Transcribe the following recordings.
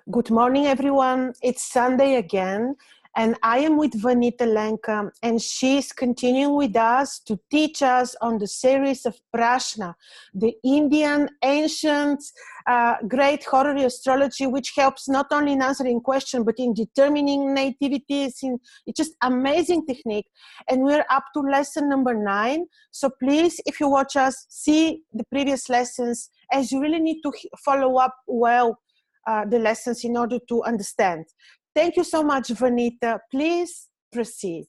Good morning, everyone. It's Sunday again, and I am with Vanita Lenka, and she's continuing with us to teach us on the series of Prashna, the Indian ancient great horary astrology, which helps not only in answering questions, but in determining nativities. It's just amazing technique. And we're up to lesson number 9. So please, if you watch us, see the previous lessons, as you really need to follow up well the lessons in order to understand. Thank you so much, Vanita. Please proceed.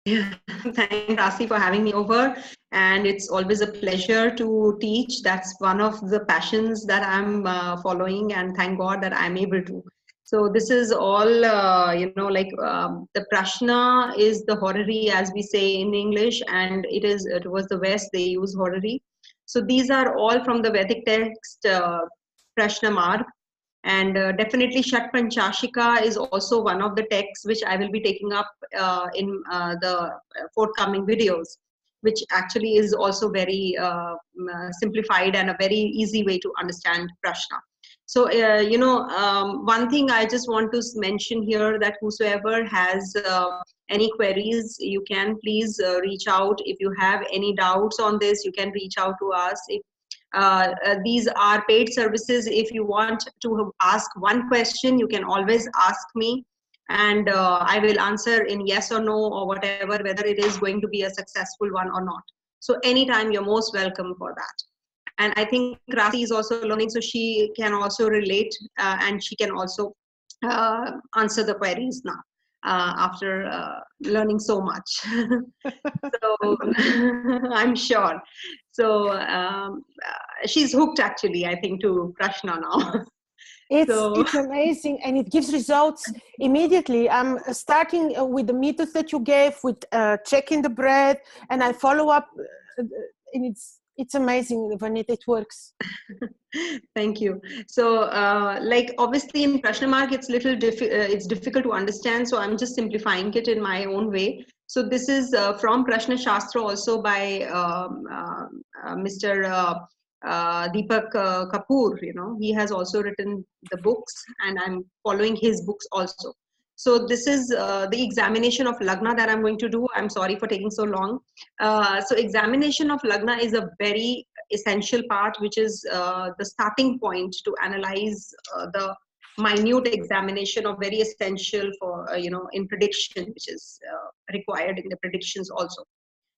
Yeah, thanks, Krasi, for having me over. And it's always a pleasure to teach. That's one of the passions that I'm following, and thank God that I'm able to. So this is all, the Prashna is the horary, as we say in English, and it is towards the West, they use horary. So these are all from the Vedic text, Prashna Marg. And definitely Shat Panchashika is also one of the texts which I will be taking up in the forthcoming videos, which actually is also very simplified and a very easy way to understand Prashna. So, one thing I just want to mention here, that whosoever has any queries, you can please reach out. If you have any doubts on this, you can reach out to us. If these are paid services. If you want to ask one question, you can always ask me, and I will answer in yes or no or whatever, whether it is going to be a successful one or not. So anytime, you're most welcome for that. And I think Krasi is also learning, so she can also relate and she can also answer the queries now after learning so much. So I'm sure. So she's hooked, actually, I think, to Prashna now. It's amazing, and it gives results immediately. I'm starting with the methods that you gave, with checking the bread, and I follow up, and it's amazing, Vanita. It works. Thank you. So, obviously in Prashna Marg, it's it's difficult to understand. So I'm just simplifying it in my own way. So this is from Prashna Shastra, also by Mr. Deepak Kapoor. He has also written the books, and I'm following his books also. So this is the examination of Lagna that I'm going to do. I'm sorry for taking so long. So examination of Lagna is a very essential part, which is the starting point to analyze the minute examination of very essential for, in prediction, which is required in the predictions also.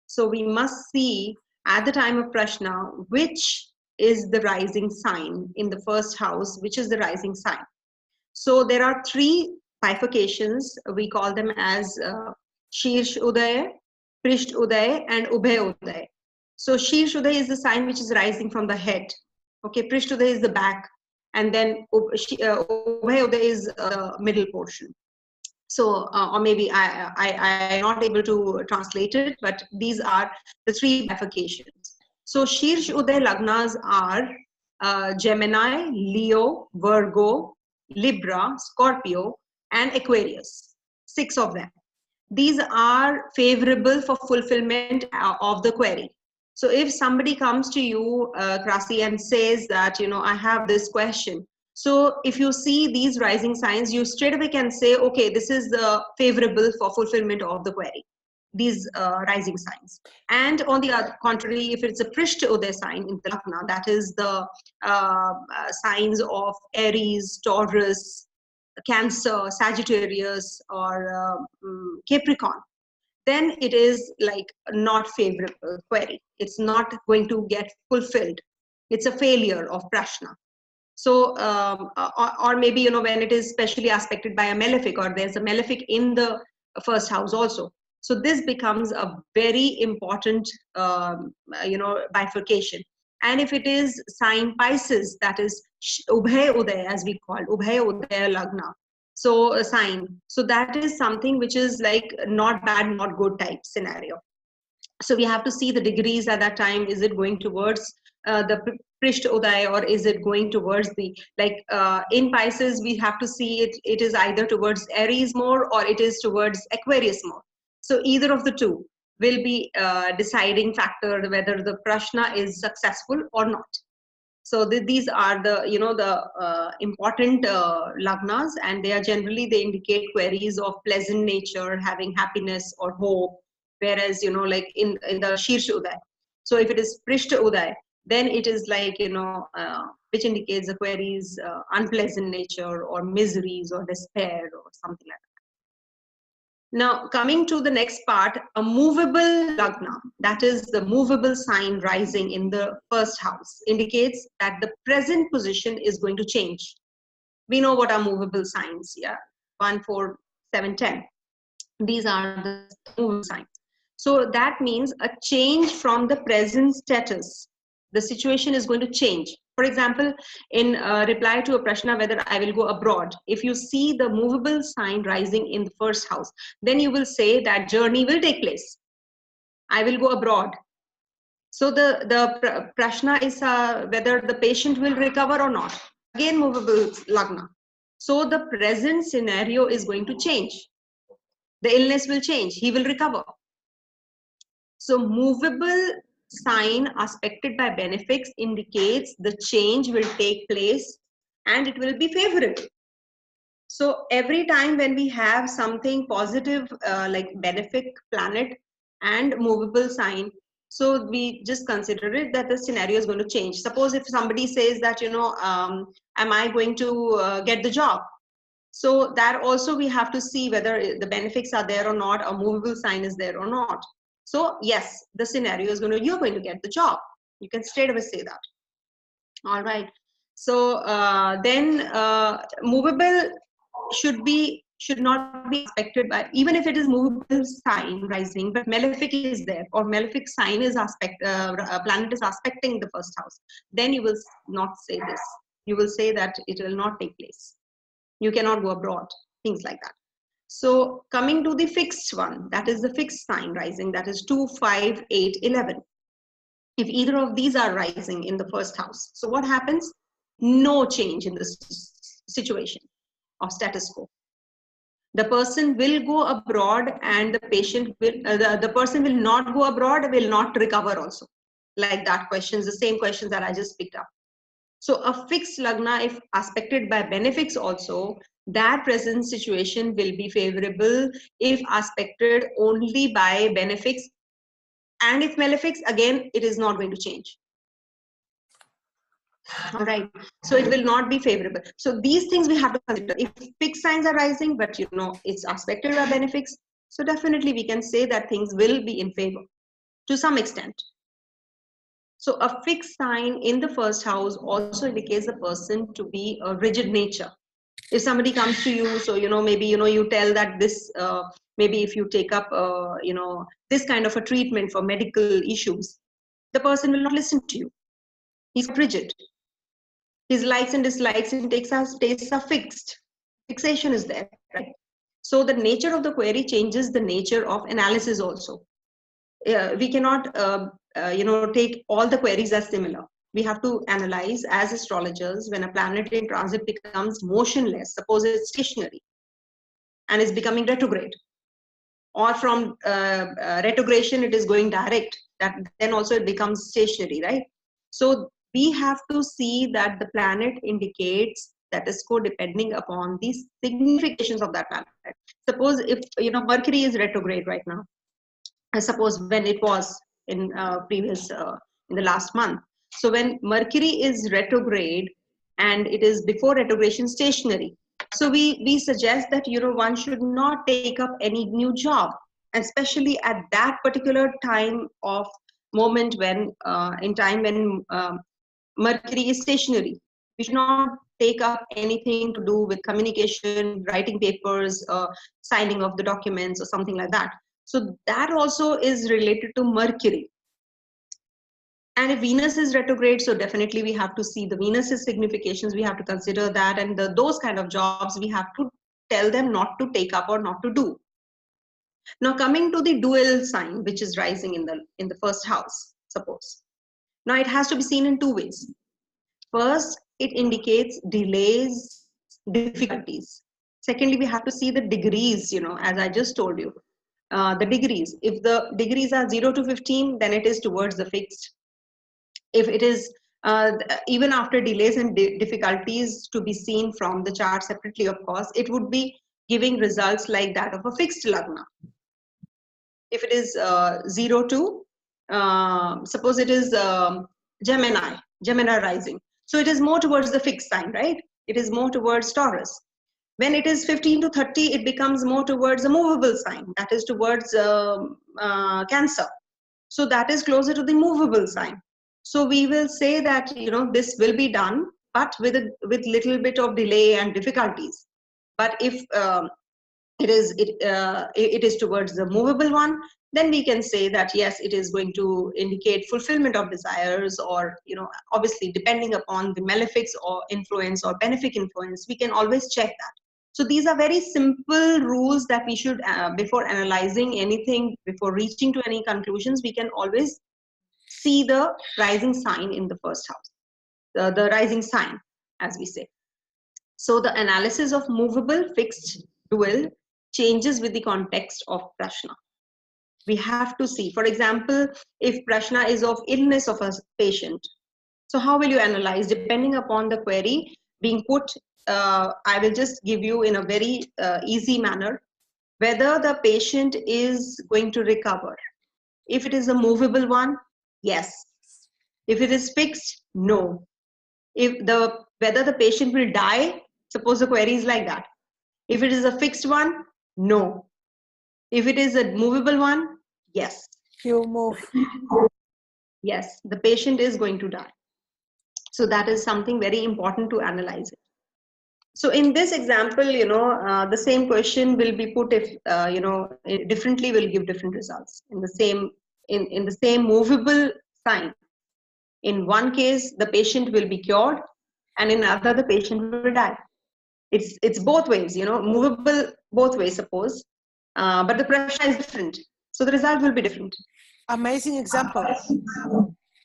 So we must see at the time of Prashna, which is the rising sign in the first house, which is the rising sign. So there are 3 bifurcations. We call them as Shirsh Uday, Prisht Uday, and Ubhay Uday. So Shirsh Uday is the sign which is rising from the head. Okay, Prisht Uday is the back, and then Ubhay Uday is the middle portion. So, or maybe I'm not able to translate it, but these are the 3 bifurcations. So Shirsh Uday Lagnas are Gemini, Leo, Virgo, Libra, Scorpio, and Aquarius. 6 of them. These are favorable for fulfillment of the query. So if somebody comes to you, Krasi, and says that, I have this question. So if you see these rising signs, you straight away can say, okay, this is the favorable for fulfillment of the query, these rising signs. And on the other contrary, if it's a Prishta Uday sign in the Lagna, that is the signs of Aries, Taurus, Cancer, Sagittarius, or Capricorn, then it is like not favorable query. It's not going to get fulfilled. It's a failure of Prashna. So, or maybe, when it is specially aspected by a malefic, or there's a malefic in the first house also. So this becomes a very important, bifurcation. And if it is sign Pisces, that is Ubhay Uday, as we call Ubhay Uday Lagna. So a sign. So that is something which is like not bad, not good type scenario. So we have to see the degrees at that time. Is it going towards the Prishta Uday, or is it going towards the, in Pisces, we have to see it is either towards Aries more, or it is towards Aquarius more. So either of the two will be deciding factor whether the Prashna is successful or not. So these are the, the important lagnas, and they indicate queries of pleasant nature, having happiness or hope. Whereas, like in the Shirsha Uday, so if it is Prishta Uday, then it is like, which indicates the queries unpleasant nature or miseries or despair or something like that. Now, coming to the next part, a movable lagna, that is the movable sign rising in the first house, indicates that the present position is going to change. We know what are movable signs, yeah? 1, 4, 7, 10. These are the movable signs. So that means a change from the present status. The situation is going to change. For example, in reply to a Prashna whether I will go abroad, if you see the movable sign rising in the first house, then you will say that journey will take place. I will go abroad. So the Prashna is whether the patient will recover or not. Again, movable lagna. So the present scenario is going to change. The illness will change. He will recover. So movable sign aspected by benefics indicates the change will take place and it will be favorable. So every time when we have something positive like benefic planet and movable sign, so we just consider it that the scenario is going to change. Suppose if somebody says that, am I going to get the job? So that also we have to see whether the benefics are there or not, a movable sign is there or not. So yes, the scenario is you're going to get the job. You can straight away say that. All right. So then movable should not be expected by, even if it is movable sign rising, but malefic is there, or malefic sign is planet is aspecting the first house. Then you will not say this. You will say that it will not take place. You cannot go abroad, things like that. So coming to the fixed one, that is the fixed sign rising, that is 2, 5, 8, 11. If either of these are rising in the first house, so what happens? No change in this situation of status quo. The person will go abroad and the patient will, the person will not go abroad, will not recover also. Like that questions, the same questions that I just picked up. So a fixed lagna, if aspected by benefics also, that present situation will be favorable if aspected only by benefics. And if malefics, again, it is not going to change. All right. So it will not be favorable. So these things we have to consider. If fixed signs are rising, but it's aspected by benefics, so definitely we can say that things will be in favor to some extent. So a fixed sign in the first house also indicates the person to be a rigid nature. If somebody comes to you, so maybe you tell that this maybe if you take up this kind of a treatment for medical issues, the person will not listen to you. He's rigid. His likes and dislikes and tastes are fixed. Fixation is there, right? So the nature of the query changes the nature of analysis also. We cannot take all the queries as similar. We have to analyze as astrologers when a planet in transit becomes motionless, suppose it's stationary and is becoming retrograde, or from retrogression it is going direct, that then also it becomes stationary, right? So we have to see that the planet indicates status quo depending upon the significations of that planet. Suppose if Mercury is retrograde right now, I suppose when it was in previous in the last month. So when Mercury is retrograde and it is before retrogression stationary, so we suggest that one should not take up any new job, especially at that particular time of moment when in time when Mercury is stationary. We should not take up anything to do with communication, writing papers, signing of the documents or something like that. So that also is related to Mercury. And if Venus is retrograde, so definitely we have to see the Venus's significations. We have to consider that, and those kind of jobs we have to tell them not to take up or not to do. Now coming to the dual sign, which is rising in the first house, suppose. Now it has to be seen in two ways. First, it indicates delays, difficulties. Secondly, we have to see the degrees, as I just told you. The degrees. If the degrees are 0 to 15, then it is towards the fixed. If it is Even after delays and difficulties to be seen from the chart separately, of course, it would be giving results like that of a fixed lagna. If it is 0 to, suppose it is Gemini rising. So it is more towards the fixed sign, right? It is more towards Taurus. When it is 15 to 30, it becomes more towards a movable sign, that is towards Cancer. So that is closer to the movable sign. So we will say that, you know, this will be done, but with little bit of delay and difficulties. But if it is towards the movable one, then we can say that yes, it is going to indicate fulfillment of desires, or, you know, obviously depending upon the malefics or influence or benefic influence, we can always check that. So these are very simple rules that we should, before analyzing anything, before reaching to any conclusions, we can always see the rising sign in the first house, the rising sign, as we say. So the analysis of movable, fixed, dual changes with the context of Prashna. We have to see, for example, if Prashna is of illness of a patient, so how will you analyze? Depending upon the query being put, I will just give you in a very easy manner whether the patient is going to recover. If it is a movable one, yes. If it is fixed, no. Whether the patient will die, suppose the query is like that. If it is a fixed one, no. If it is a movable one, yes. You move. Yes, the patient is going to die. So that is something very important to analyze it. So in this example, you know, the same question will be put if, you know, differently will give different results in the same movable sign. In one case, the patient will be cured, and in another, the patient will die. It's both ways, you know, movable both ways, suppose, but the pressure is different, so the result will be different. Amazing example.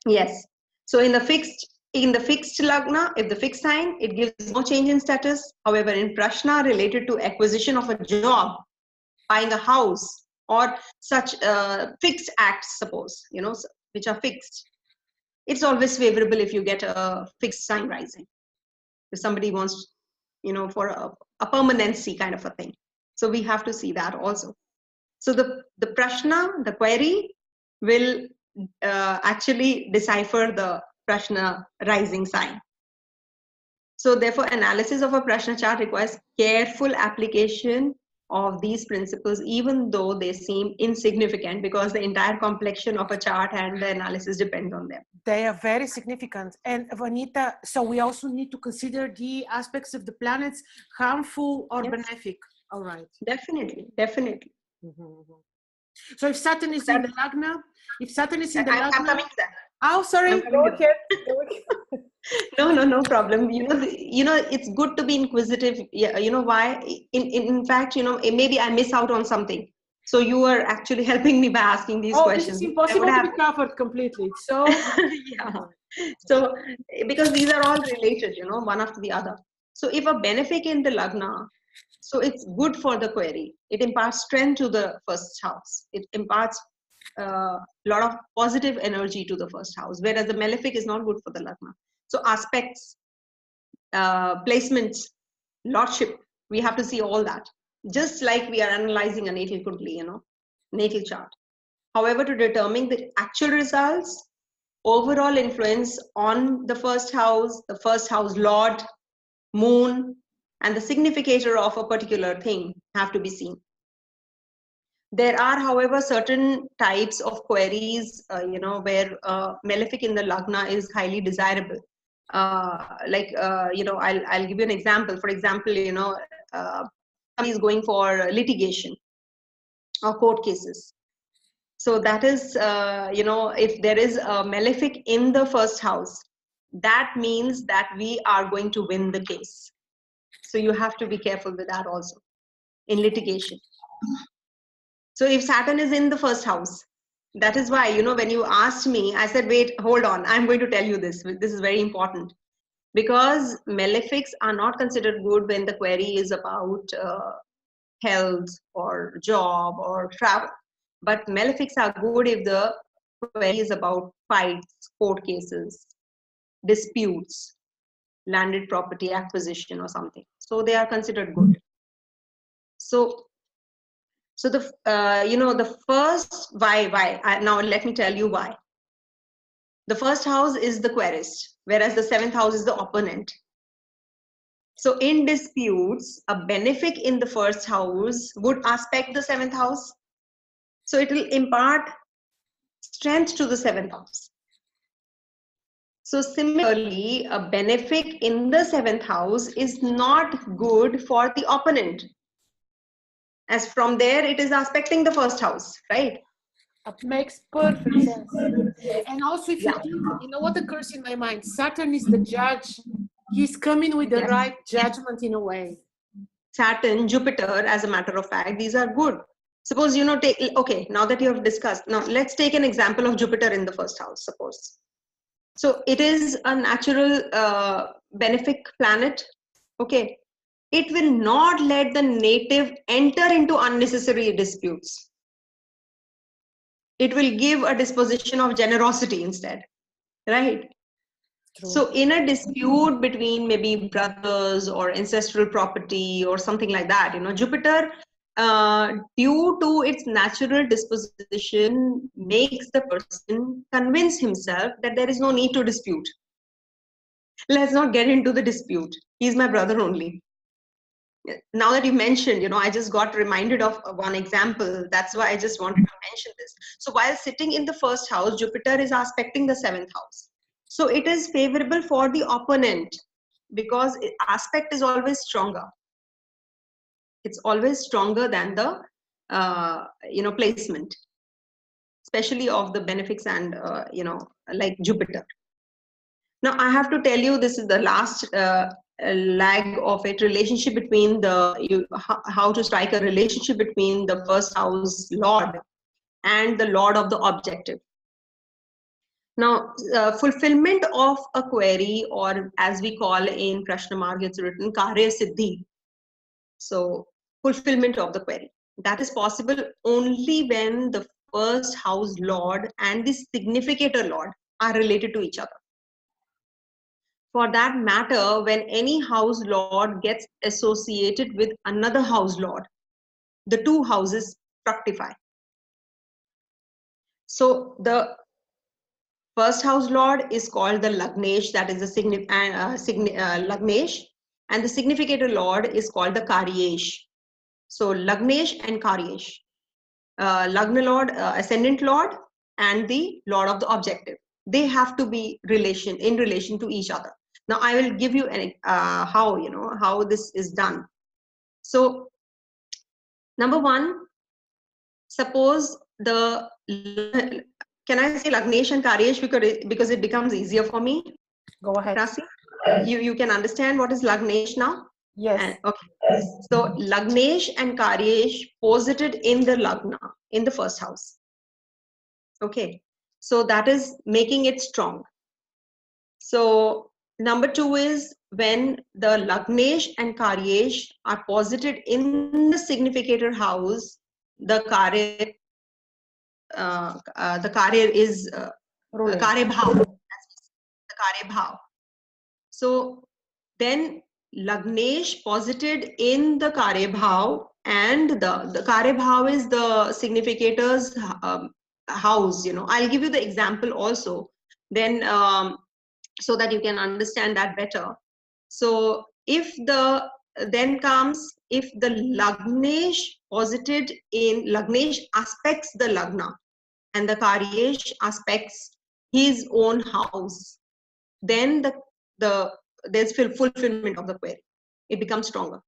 Yes. So in the fixed lagna, if the fixed sign, it gives no change in status. However, in Prashna related to acquisition of a job, buying a house, or such fixed acts, suppose, you know, which are fixed, it's always favorable if you get a fixed sign rising. If somebody wants, you know, for a permanency kind of a thing. So we have to see that also. So the Prashna, the query, will actually decipher the Prashna rising sign. So therefore, analysis of a Prashna chart requires careful application of these principles, even though they seem insignificant, because the entire complexion of a chart and the analysis depends on them. They are very significant. And Vanita, so we also need to consider the aspects of the planets, harmful or benefic. All right. Definitely, definitely. Mm-hmm. So if Saturn is in the Lagna, I'm coming to that. Oh, sorry. Go ahead. No problem. You know, it's good to be inquisitive. Yeah, you know why? In fact, you know, maybe I miss out on something. So you are actually helping me by asking these questions. This is impossible to be covered completely. So yeah. So because these are all related, you know, one after the other. So if a benefic in the Lagna, so it's good for the query. It imparts strength to the first house. It imparts a lot of positive energy to the first house, whereas the malefic is not good for the Lagna. So aspects, placements, lordship, we have to see all that. Just like we are analyzing a natal kundli, you know, natal chart. However, to determine the actual results, overall influence on the first house lord, moon, and the significator of a particular thing have to be seen. There are, however, certain types of queries, you know, where malefic in the Lagna is highly desirable. You know, I'll give you an example. For example, you know, somebody is going for litigation or court cases. So that is, you know, if there is a malefic in the first house, that means that we are going to win the case. So you have to be careful with that also in litigation. So if Saturn is in the first house, that is why, you know, when you asked me, I said, wait, hold on, I'm going to tell you this. This is very important. Because malefics are not considered good when the query is about health or job or travel. But malefics are good if the query is about fights, court cases, disputes, landed property acquisition or something. So they are considered good. So the the first why now let me tell you why. The first house is the querist, whereas the seventh house is the opponent. So in disputes, a benefic in the first house would aspect the seventh house. So it will impart strength to the seventh house. So similarly, a benefic in the seventh house is not good for the opponent, as from there it is aspecting the first house, right? It makes perfect sense. And also, if you Yeah. think, you know what occurs in my mind? Saturn is the judge. He's coming with the Yes. right judgment in a way. Saturn, Jupiter, as a matter of fact, these are good. Suppose, okay, now that you have discussed, now let's take an example of Jupiter in the first house, suppose. So it is a natural benefic planet, okay. It will not let the native enter into unnecessary disputes. It will give a disposition of generosity instead, right? True. So in a dispute between maybe brothers or ancestral property or something like that, Jupiter, due to its natural disposition, makes the person convince himself that there is no need to dispute. Let's not get into the dispute. He's my brother only. Now that you mentioned, I just got reminded of one example. That's why I just wanted to mention this. So while sitting in the first house, Jupiter is aspecting the seventh house. So it is favorable for the opponent because aspect is always stronger. It's always stronger than the placement, especially of the benefics and like Jupiter. Now I have to tell you, this is the last lag of it, relationship between how to strike a relationship between the first house lord and the lord of the objective. Now, fulfillment of a query, or as we call in Prashna Marg, it's written Karya Siddhi. So, fulfillment of the query. That is possible only when the first house lord and the significator lord are related to each other. For that matter, when any house lord gets associated with another house lord, the two houses fructify. So, the first house lord is called the Lagnesh, that is the Lagnesh, and the significator lord is called the Karyesh. So Lagnesh and Karyesh, Lagna lord, ascendant lord, and the lord of the objective. They have to be in relation to each other. Now I will give you how this is done. So number one, suppose the can I say Lagnesh and Karyesh because it becomes easier for me? Go ahead. Krasi, you can understand what is Lagnesh now? Yes. Okay. So Lagnesh and Karyesh posited in the Lagna, in the first house. Okay. So that is making it strong. So number two is when the Lagnesh and Karyesh are posited in the significator house, the Karya is Karya Bhav. The Karya Bhav. So then Lagnesh posited in the Karya Bhav, and the Karya Bhav is the significator's house. I'll give you the example also, then so that you can understand that better. So if the Lagnesh posited in Lagnesh aspects the Lagna and the Karyesh aspects his own house, then there's fulfillment of the query. It becomes stronger.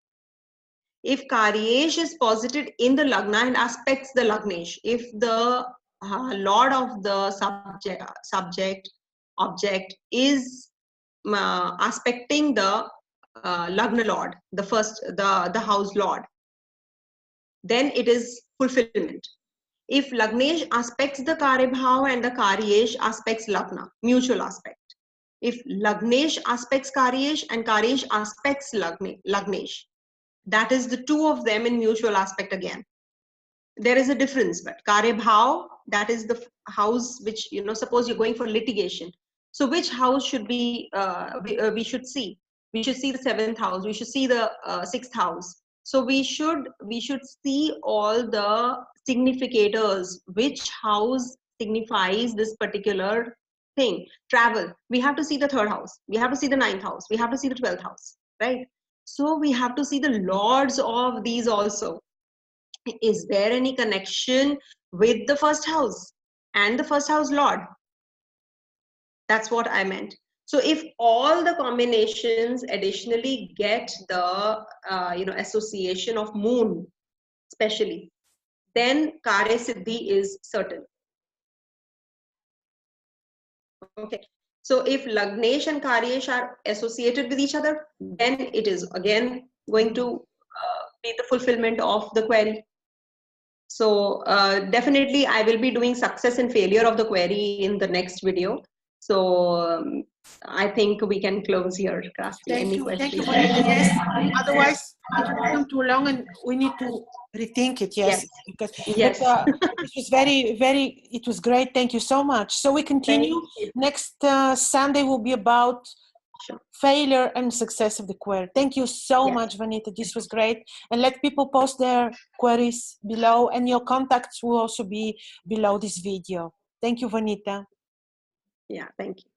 If Karyesh is posited in the Lagna and aspects the Lagnesh, if the lord of the subject object is aspecting the Lagna lord, the house lord, then it is fulfillment. If Lagnesh aspects the Karya Bhav and the Karyesh aspects Lagna, mutual aspect. If Lagnesh aspects Karyesh and Karyesh aspects Lagnesh, that is the two of them in mutual aspect again. There is a difference, but Karya Bhav, that is the house which, suppose you're going for litigation. So which house should we should see? We should see the 7th house. We should see the 6th house. So we should see all the significators. Which house signifies this particular thing? Travel. We have to see the 3rd house. We have to see the 9th house. We have to see the 12th house, right? So we have to see the lords of these also. Is there any connection with the 1st house and the 1st house lord? That's what I meant. So if all the combinations additionally get the association of moon, especially, then Karya Siddhi is certain. Okay. So if Lagnesh and Karyesh are associated with each other, then it is again going to be the fulfillment of the query. So definitely I will be doing success and failure of the query in the next video. So I think we can close here, Krasi. Thank Any you, questions? thank you, Vanita. Yes, otherwise it will become too long and we need to rethink it. Yes, because Yes. but, it was it was great. Thank you so much. So we continue. Next Sunday will be about failure and success of the query. Thank you so much, Vanita. This was great. And let people post their queries below, and your contacts will also be below this video. Thank you, Vanita. Yeah, thank you.